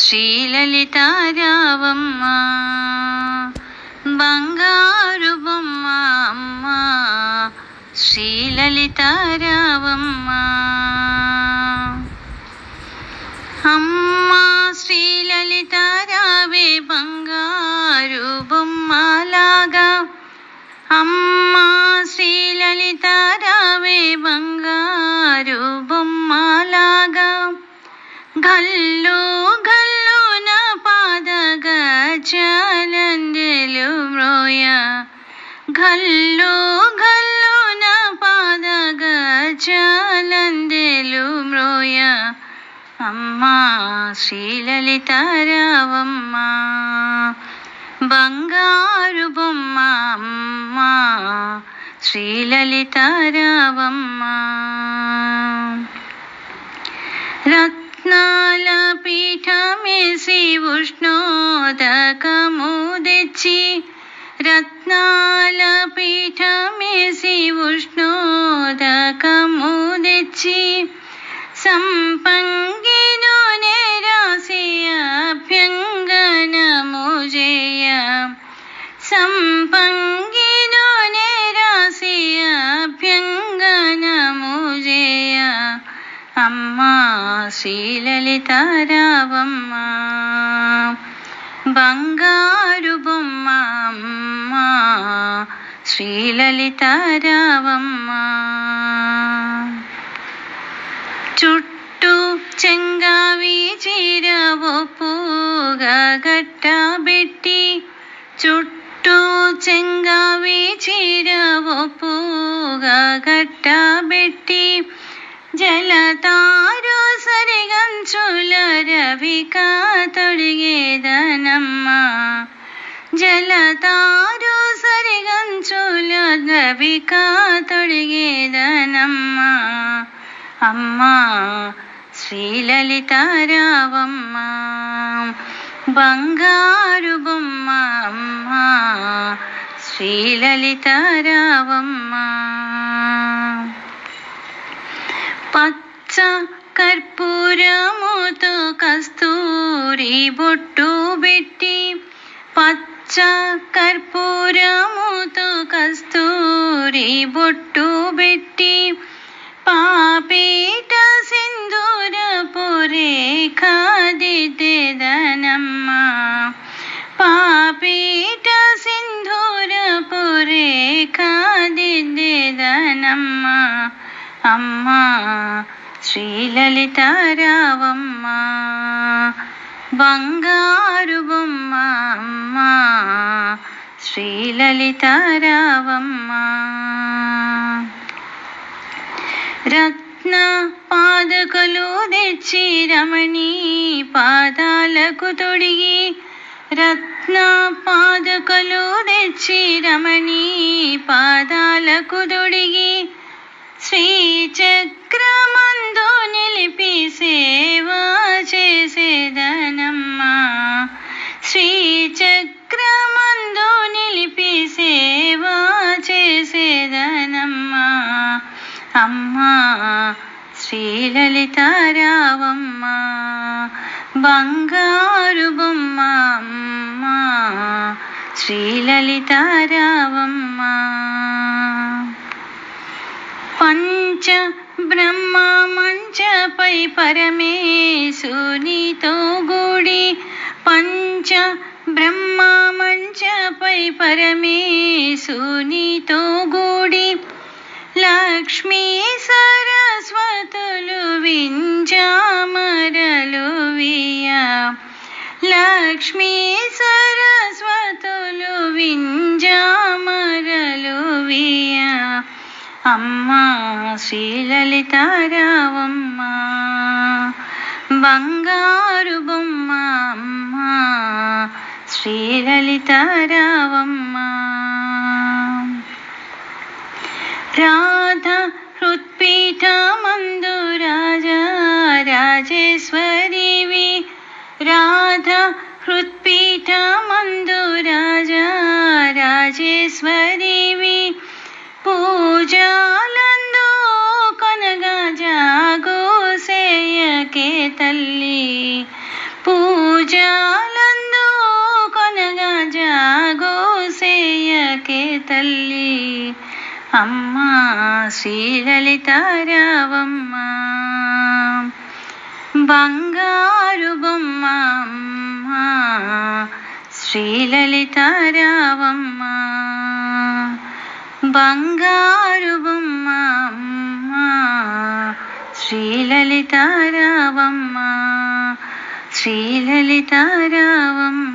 శ్రీలలిత రావమ్మ బంగారు బొమ్మ అమ్మ శ్రీలలిత రావమ్మ అమ్మ శ్రీలలిత రావే బంగారు బొమ్మలాగా అమ్మ శ్రీలలిత రావే బంగారు బొమ్మలాగా గల్లు గల్లున పాదగజలందెలు మ్రోయ గల్లు గల్లున పాదగజలందెలు మ్రోయ అమ్మ శ్రీలలిత రావమ్మ బంగారు బొమ్మ అమ్మ శ్రీలలిత రావమ్మ రత్నాల పీఠమేసి ఉష్ణోదకము తెచ్చి రత్నాల పీఠమేసి ఉష్ణోదకము తెచ్చి సంపంగిను రాసి అభ్యంగనము చేయ సంపంగిను రాసి అభ్యంగనము చేయ అమ్మ శ్రీలలిత రావమ్మ బంగారు బొమ్మ అమ్మ శ్రీలలిత రావమ్మ చుట్టూ చెంగావి చీర ఒప్పుగా గట్టబెట్టి చుట్టూ చెంగావి చీర ఒప్పుగా గట్టబెట్టి జలతారు సరిగంచుల రవిక తొడిగేదనమ్మ జలతారు సరిగంచుల రవిక తొడిగేదనమ్మ అమ్మ శ్రీలలిత రావమ్మ బంగారు బొమ్మ అమ్మ శ్రీలలిత రావమ్మ పచ్చ కర్పూరముతో కస్తూరి బొట్టు పెట్టి పచ్చ కర్పూరముతో కస్తూరి బొట్టు పెట్టి పాపేట సింధూరపు రేఖ దిద్దెదనమ్మ పాపేట సింధూరపు రేఖ దిద్దెదనమ్మ అమ్మ శ్రీలలిత రావమ్మ బంగారు బొమ్మ అమ్మ శ్రీలలిత రావమ్మ రత్న పాదకులు తెచ్చి రమణీ పాదాలకు తొడిగి రత్న పాదకులు తెచ్చి రమణీ పాదాలకు తొడిగి శ్రీచక్రమందు నిలిపి సేవ చేసేదనమ్మ శ్రీచక్రమందు నిలిపి సేవ చేసేదనమ్మ అమ్మ శ్రీలలిత రావమ్మ బంగారు బొమ్మ అమ్మ శ్రీలలిత రావమ్మ పంచ బ్రహ్మ మంచపై పరమేశునితో గూడి పంచ బ్రహ్మ మంచపై పరమేశునితో గూడి లక్ష్మీ సరస్వతులు వింజామరలు వియ లక్ష్మీ సరస్వతులు వింజామరలు వియ అమ్మ శ్రీలలిత రావమ్మ బంగారు బొమ్మ అమ్మ శ్రీలలిత రావమ్మ రాధ హృత్పీఠమందు రాజా రాజేశ్వరివి రాధ హృత్పీఠమందు రాజా రాజేశ్వరివి పూజలందు కొనగా జాగో సేయకే తల్లి పూజ జాలందు కొనగా జాగోసేయకే తల్లి అమ్మా శ్రీలలిత రావమ్మ. బంగారు బొమ్మ అమ్మ శ్రీలలిత రావమ్మ. బంగారు బొమ్మ అమ్మ శ్రీలలిత రావమ్మ. శ్రీలలిత రావమ్మ.